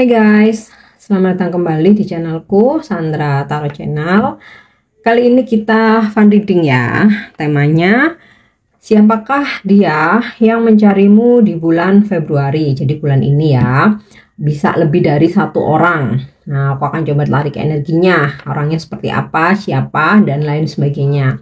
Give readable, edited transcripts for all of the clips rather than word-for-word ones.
Hai guys, selamat datang kembali di channelku Sandra Tarot Channel. Kali ini kita fun reading ya. Temanya, siapakah dia yang mencarimu di bulan Februari? Jadi bulan ini ya, bisa lebih dari satu orang. Nah, aku akan coba tarik energinya, orangnya seperti apa, siapa, dan lain sebagainya.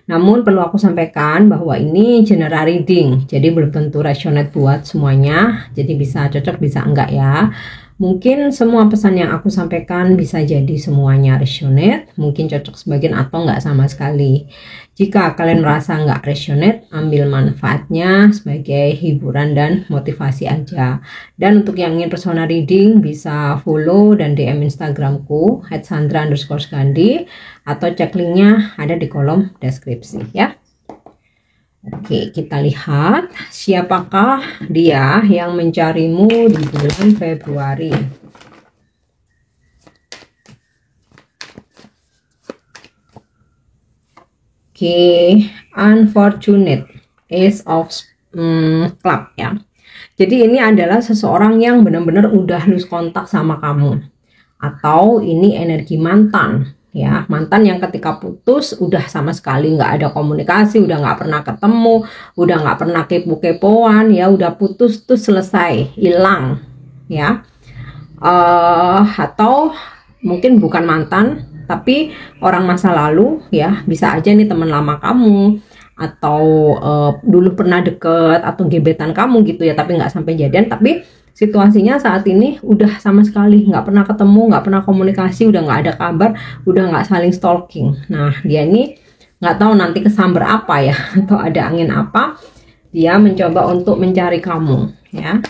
Namun perlu aku sampaikan bahwa ini general reading, jadi belum tentu resonate buat semuanya. Jadi bisa cocok, bisa enggak ya. Mungkin semua pesan yang aku sampaikan bisa jadi semuanya resonate, mungkin cocok sebagian atau enggak sama sekali. Jika kalian merasa enggak resonate, ambil manfaatnya sebagai hiburan dan motivasi aja. Dan untuk yang ingin personal reading bisa follow dan DM Instagramku @sandra_gandhi atau cek linknya ada di kolom deskripsi ya. Oke, kita lihat siapakah dia yang mencarimu di bulan Februari. Oke, unfortunate Ace of Club ya. Jadi ini adalah seseorang yang benar-benar udah lose kontak sama kamu. Atau ini energi mantan. Ya, mantan yang ketika putus udah sama sekali nggak ada komunikasi, udah nggak pernah ketemu, udah nggak pernah kepo-kepoan, ya udah putus tuh selesai, hilang, ya. Atau mungkin bukan mantan, tapi orang masa lalu, ya bisa aja nih teman lama kamu, atau dulu pernah deket atau gebetan kamu gitu ya, tapi nggak sampai jadian, tapi situasinya saat ini udah sama sekali nggak pernah ketemu, nggak pernah komunikasi, udah nggak ada kabar, udah nggak saling stalking. Nah, dia ini nggak tahu nanti kesamber apa ya, atau ada angin apa, dia mencoba untuk mencari kamu ya.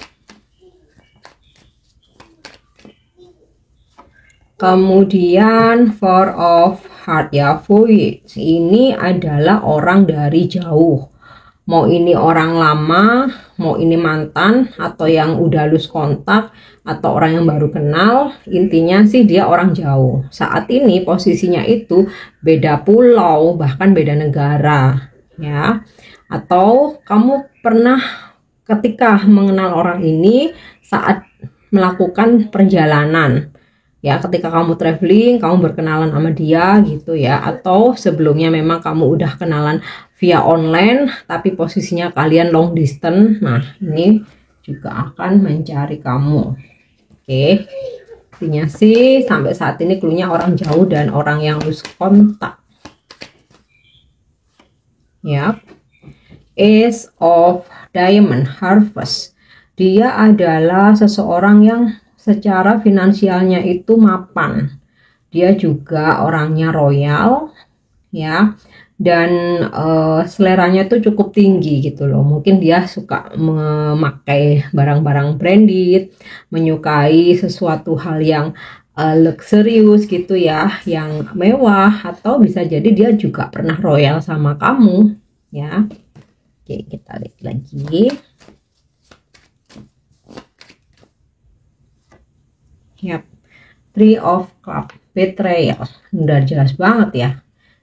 Kemudian Four of Heart ya, Voyage ini adalah orang dari jauh. Mau ini orang lama, mau ini mantan, atau yang udah lose kontak, atau orang yang baru kenal, intinya sih dia orang jauh. Saat ini posisinya itu beda pulau, bahkan beda negara, ya. Atau kamu pernah ketika mengenal orang ini saat melakukan perjalanan, ya ketika kamu traveling, kamu berkenalan sama dia gitu ya, atau sebelumnya memang kamu udah kenalan via online tapi posisinya kalian long distance. Nah, ini juga akan mencari kamu. Oke, intinya sih sampai saat ini cluenya orang jauh dan orang yang lose kontak. Yap. Ace of Diamond, Harvest. Dia adalah seseorang yang secara finansialnya itu mapan. Dia juga orangnya royal ya, dan seleranya tuh cukup tinggi gitu loh. Mungkin dia suka memakai barang-barang branded, menyukai sesuatu hal yang luxurious gitu ya, yang mewah, atau bisa jadi dia juga pernah royal sama kamu ya. Oke, kita lihat lagi. Yap, Three of Cups, Betrayal. Udah jelas banget ya.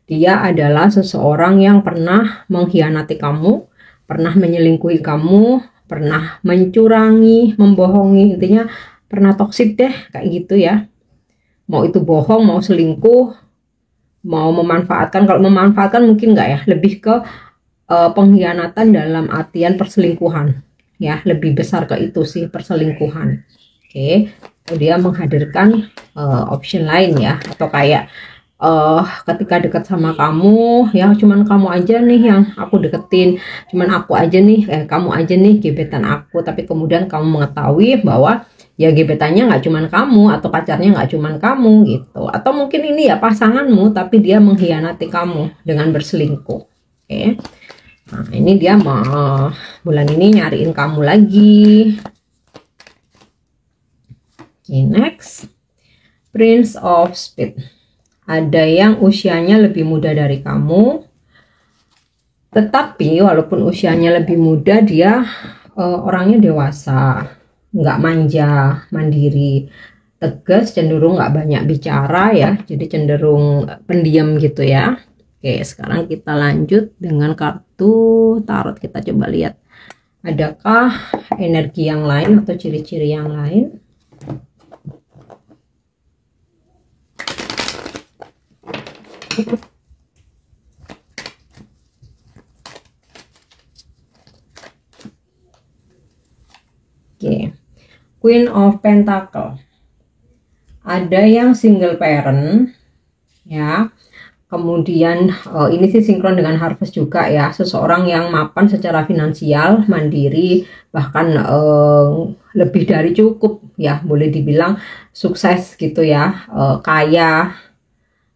Dia adalah seseorang yang pernah mengkhianati kamu, pernah menyelingkuhi kamu, pernah mencurangi, membohongi, intinya pernah toksik deh kayak gitu ya. Mau itu bohong, mau selingkuh, mau memanfaatkan. Kalau memanfaatkan mungkin enggak ya, lebih ke pengkhianatan dalam artian perselingkuhan ya, lebih besar ke itu sih, perselingkuhan. Oke, dia menghadirkan option lain ya, atau kayak ketika dekat sama kamu ya, cuman kamu aja nih yang aku deketin, cuman aku aja nih, kamu aja nih gebetan aku, tapi kemudian kamu mengetahui bahwa ya gebetannya nggak cuman kamu, atau pacarnya nggak cuman kamu gitu, atau mungkin ini ya pasanganmu tapi dia mengkhianati kamu dengan berselingkuh. Oke. Nah, ini dia mau bulan ini nyariin kamu lagi. Oke, next. Prince of Spades. Ada yang usianya lebih muda dari kamu, tetapi walaupun usianya lebih muda, dia orangnya dewasa, nggak manja, mandiri, tegas, cenderung nggak banyak bicara ya, jadi cenderung pendiam gitu ya. Oke, sekarang kita lanjut dengan kartu tarot. Kita coba lihat, adakah energi yang lain atau ciri-ciri yang lain. Oke, Queen of Pentacle. Ada yang single parent ya. Kemudian ini sih sinkron dengan Harvest juga ya, seseorang yang mapan secara finansial, mandiri, bahkan lebih dari cukup ya, boleh dibilang sukses gitu ya, kaya,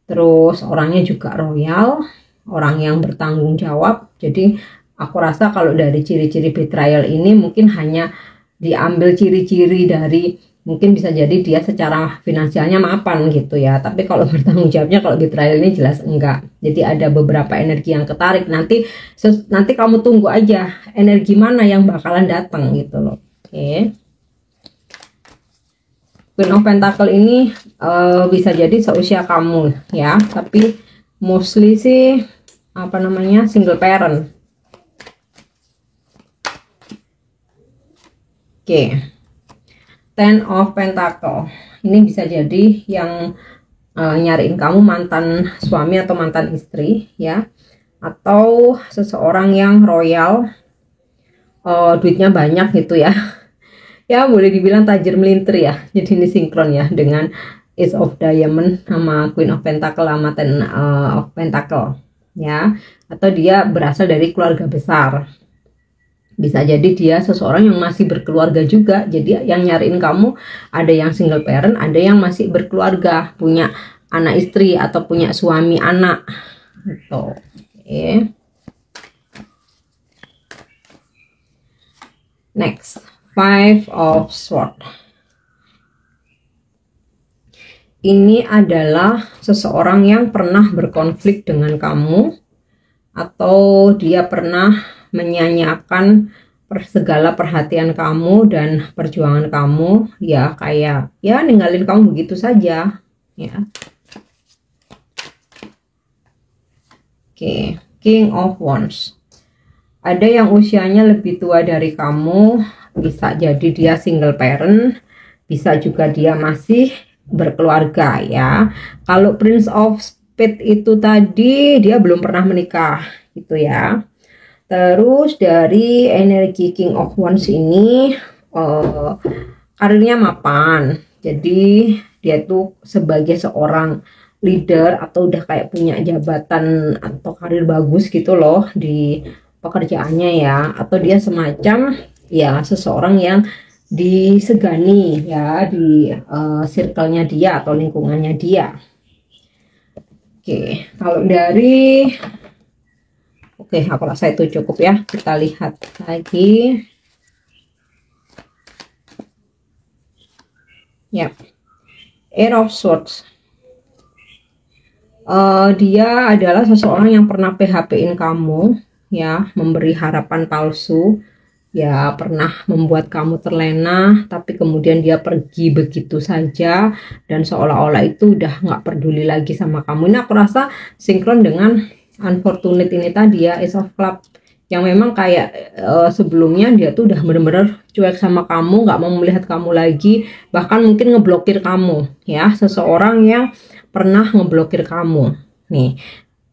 terus orangnya juga royal, orang yang bertanggung jawab. Jadi aku rasa kalau dari ciri-ciri betrayal ini mungkin hanya diambil ciri-ciri dari, mungkin bisa jadi dia secara finansialnya mapan gitu ya, tapi kalau bertanggung jawabnya, kalau betrayal ini jelas enggak. Jadi ada beberapa energi yang ketarik. Nanti kamu tunggu aja energi mana yang bakalan datang gitu loh. Oke. Queen of Pentacle ini bisa jadi seusia kamu ya, tapi mostly sih apa namanya, single parent. Oke. Ten of Pentacle ini bisa jadi yang nyariin kamu mantan suami atau mantan istri ya, atau seseorang yang royal, duitnya banyak gitu ya. Ya boleh dibilang tajir melintir ya. Jadi ini sinkron ya dengan Ace of Diamond sama Queen of Pentacle sama Ten of Pentacle ya, atau dia berasal dari keluarga besar. Bisa jadi dia seseorang yang masih berkeluarga juga. Jadi yang nyariin kamu ada yang single parent, ada yang masih berkeluarga, punya anak istri atau punya suami anak gitu. Oke. Next, Five of Swords. Ini adalah seseorang yang pernah berkonflik dengan kamu, atau dia pernah menyanyiakan segala perhatian kamu dan perjuangan kamu ya, kayak ya ninggalin kamu begitu saja ya. Oke, King of Wands. Ada yang usianya lebih tua dari kamu, bisa jadi dia single parent, bisa juga dia masih berkeluarga ya. Kalau Prince of Spades itu tadi dia belum pernah menikah gitu ya. Terus dari energi King of Wands ini karirnya mapan. Jadi dia tuh sebagai seorang leader atau udah kayak punya jabatan atau karir bagus gitu loh di pekerjaannya ya, atau dia semacam ya seseorang yang disegani ya di circle-nya dia atau lingkungannya dia. Oke, kalau dari aku rasa itu cukup ya. Kita lihat lagi. Ya, Eight of Swords. Dia adalah seseorang yang pernah PHP-in kamu ya, memberi harapan palsu ya, pernah membuat kamu terlena, tapi kemudian dia pergi begitu saja dan seolah-olah itu udah nggak peduli lagi sama kamu. Ini aku rasa sinkron dengan Unfortunate ini tadi ya, Ace of Club, yang memang kayak sebelumnya dia tuh udah bener-bener cuek sama kamu, nggak mau melihat kamu lagi, bahkan mungkin ngeblokir kamu ya. Seseorang yang pernah ngeblokir kamu nih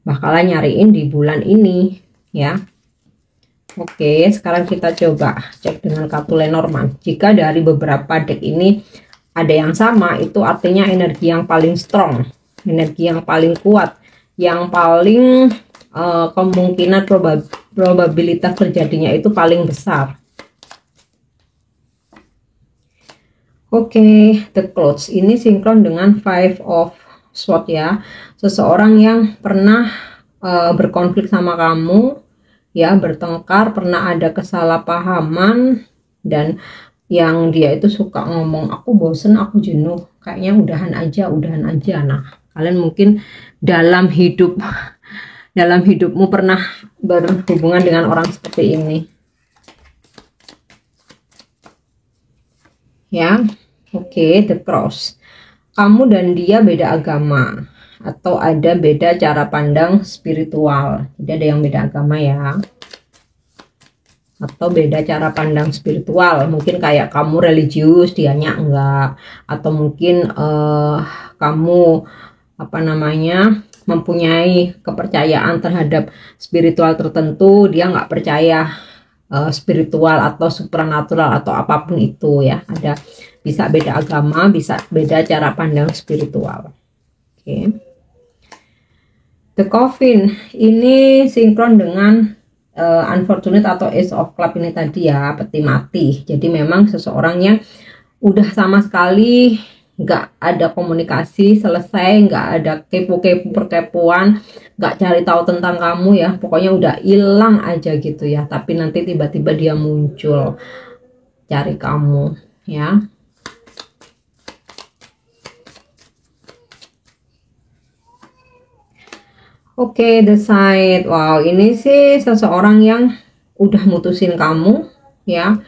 bakalan nyariin di bulan ini ya. Oke, sekarang kita coba cek dengan kartu Lenormand. Jika dari beberapa deck ini ada yang sama, itu artinya energi yang paling strong, energi yang paling kuat, yang paling kemungkinan probabilitas terjadinya itu paling besar. Oke, The Clouds ini sinkron dengan Five of Swords ya. Seseorang yang pernah berkonflik sama kamu ya, bertengkar, pernah ada kesalahpahaman, dan yang dia itu suka ngomong aku bosen, aku jenuh, kayaknya udahan aja. Nah, kalian mungkin dalam hidupmu pernah berhubungan dengan orang seperti ini ya. Oke, The Cross. Kamu dan dia beda agama atau ada beda cara pandang spiritual. Jadi ada yang beda agama ya, atau beda cara pandang spiritual. Mungkin kayak kamu religius, dianya enggak, atau mungkin kamu apa namanya mempunyai kepercayaan terhadap spiritual tertentu, dia nggak percaya spiritual atau supernatural atau apapun itu ya. Ada bisa beda agama, bisa beda cara pandang spiritual. Oke. The Coffin ini sinkron dengan unfortunate atau Ace of Club ini tadi ya, peti mati. Jadi memang seseorang yang udah sama sekali nggak ada komunikasi, selesai, nggak ada kepo-kepo perkepoan, nggak cari tahu tentang kamu ya, pokoknya udah hilang aja gitu ya. Tapi nanti tiba-tiba dia muncul cari kamu ya. Oke, the side. Wow, ini sih seseorang yang udah mutusin kamu ya,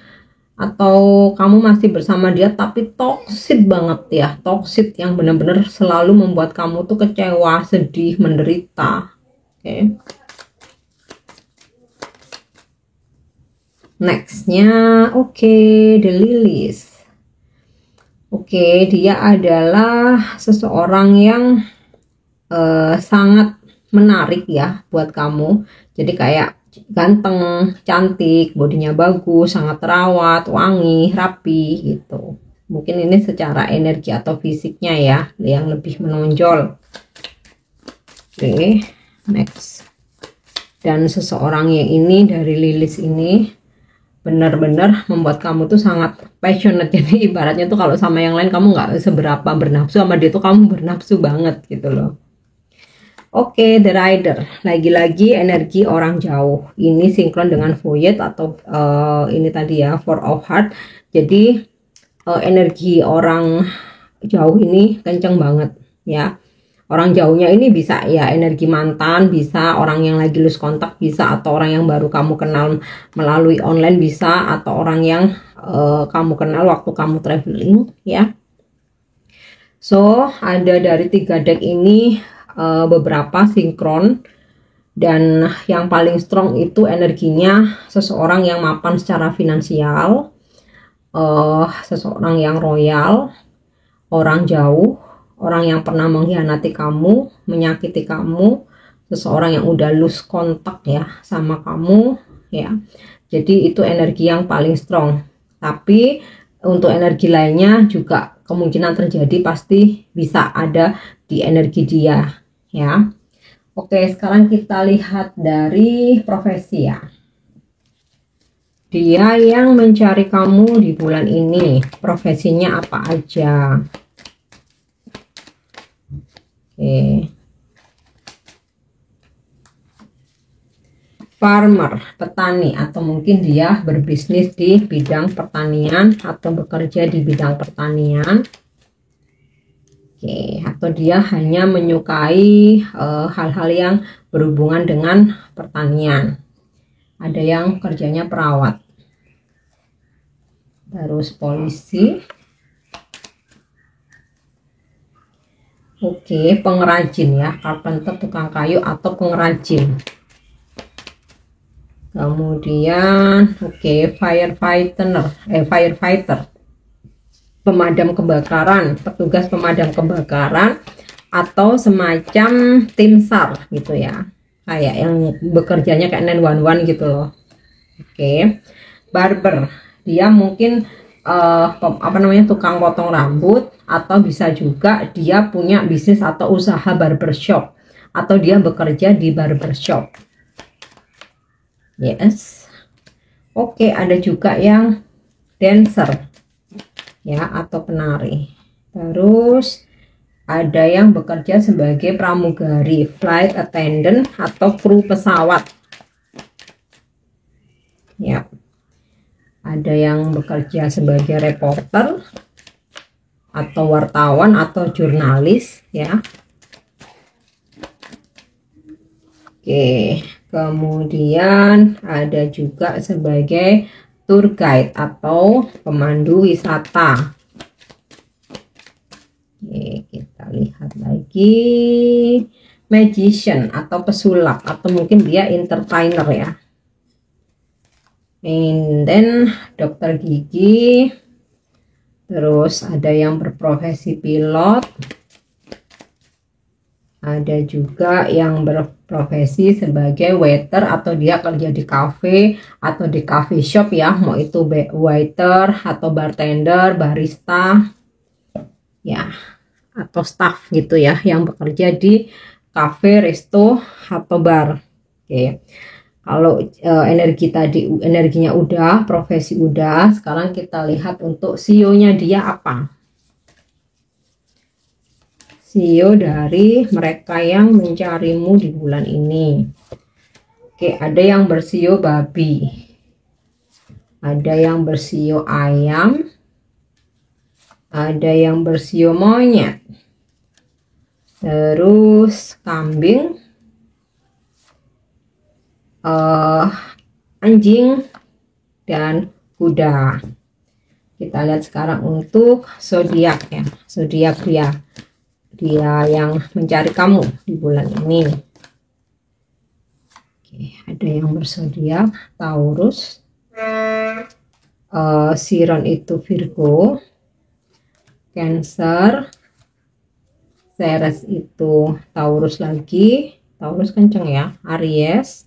atau kamu masih bersama dia tapi toxic banget ya, toxic yang benar-benar selalu membuat kamu tuh kecewa, sedih, menderita. Oke. Nextnya, oke, the Lilies. Oke, dia adalah seseorang yang sangat menarik ya buat kamu. Jadi kayak ganteng, cantik, bodinya bagus, sangat terawat, wangi, rapi gitu. Mungkin ini secara energi atau fisiknya ya yang lebih menonjol. Oke, next. Dan seseorang yang ini dari Lilith ini benar-benar membuat kamu tuh sangat passionate. Jadi ibaratnya tuh kalau sama yang lain kamu nggak seberapa bernafsu, sama dia tuh kamu bernafsu banget gitu loh. Oke, The Rider. Lagi-lagi energi orang jauh. Ini sinkron dengan Voyage atau ini tadi ya, Four of Heart. Jadi energi orang jauh ini kenceng banget ya. Orang jauhnya ini bisa ya energi mantan, bisa orang yang lagi lose kontak, bisa atau orang yang baru kamu kenal melalui online, bisa atau orang yang kamu kenal waktu kamu traveling ya. So, ada dari 3 deck ini beberapa sinkron, dan yang paling strong itu energinya seseorang yang mapan secara finansial, seseorang yang royal, orang jauh, orang yang pernah mengkhianati kamu, menyakiti kamu, seseorang yang udah lose kontak ya sama kamu ya. Jadi itu energi yang paling strong. Tapi untuk energi lainnya juga kemungkinan terjadi, pasti bisa ada di energi dia ya. Oke, sekarang kita lihat dari profesi ya. Dia yang mencari kamu di bulan ini, profesinya apa aja? Oke. Farmer, petani, atau mungkin dia berbisnis di bidang pertanian atau bekerja di bidang pertanian. Oke, atau dia hanya menyukai hal-hal yang berhubungan dengan pertanian. Ada yang kerjanya perawat. Terus polisi. Oke, pengrajin ya, carpenter, tukang kayu atau pengrajin. Kemudian oke, firefighter, pemadam kebakaran, petugas pemadam kebakaran, atau semacam tim SAR gitu ya, kayak yang bekerjanya kayak 911 gitu loh. Oke, barber, dia mungkin tukang potong rambut, atau bisa juga dia punya bisnis atau usaha barbershop, atau dia bekerja di barbershop. Yes. Oke, ada juga yang dancer ya, atau penari. Terus ada yang bekerja sebagai pramugari, flight attendant, atau kru pesawat ya. Ada yang bekerja sebagai reporter atau wartawan atau jurnalis ya. Oke, kemudian ada juga sebagai tour guide atau pemandu wisata. Oke, kita lihat lagi, magician atau pesulap, atau mungkin dia entertainer ya. And then dokter gigi. Terus ada yang berprofesi pilot, Ada juga yang berprofesi sebagai waiter atau dia kerja di cafe atau di coffee shop ya, mau itu waiter atau bartender, barista ya, atau staff gitu ya, yang bekerja di cafe, resto atau bar. Oke. Kalau energi tadi, energinya udah, profesi udah, sekarang kita lihat untuk CEO-nya dia apa. CEO dari mereka yang mencarimu di bulan ini. Oke, ada yang bersio babi, ada yang bersio ayam, ada yang bersio monyet, terus kambing, anjing, dan kuda. Kita lihat sekarang untuk zodiak ya, zodiak dia yang mencari kamu di bulan ini. Oke, ada yang berzodiak Taurus, Chiron itu Virgo, Cancer, Ceres itu Taurus lagi, Taurus kenceng ya, Aries,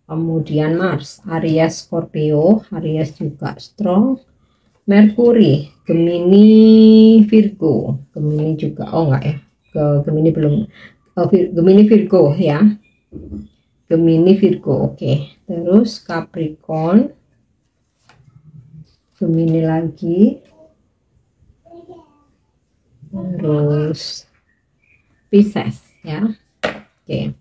kemudian Mars, Aries Scorpio, Aries juga strong, Merkuri, Gemini Virgo, Gemini juga, oh enggak ya, ke Gemini belum, Gemini Virgo ya, Gemini Virgo, oke. Terus Capricorn, Gemini lagi, terus Pisces ya, oke.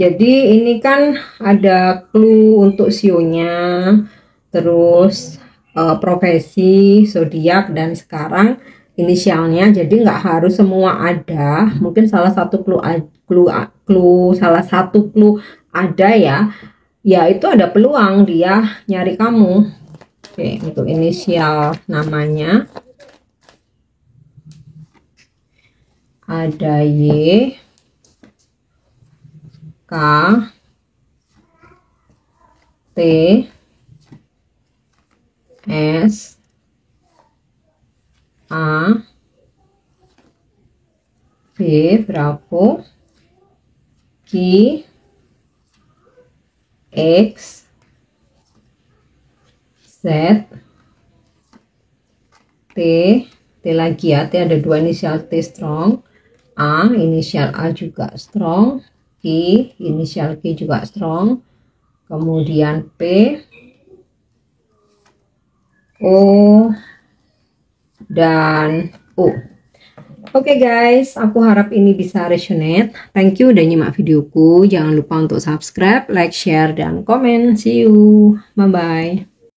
Jadi ini kan ada clue untuk sionya, terus profesi, zodiak, dan sekarang inisialnya. Jadi nggak harus semua ada, mungkin salah satu salah satu clue ada ya, itu ada peluang dia nyari kamu. Oke, untuk inisial namanya ada Y, K, T, S, A, B, Bravo, Q, X, Z, T, T lagi ya, T ada dua inisial T strong, A, inisial A juga strong, Q, inisial Q juga strong, kemudian P, O, dan U. Oke guys, aku harap ini bisa resonate. Thank you udah nyimak videoku. Jangan lupa untuk subscribe, like, share, dan komen. See you. Bye-bye.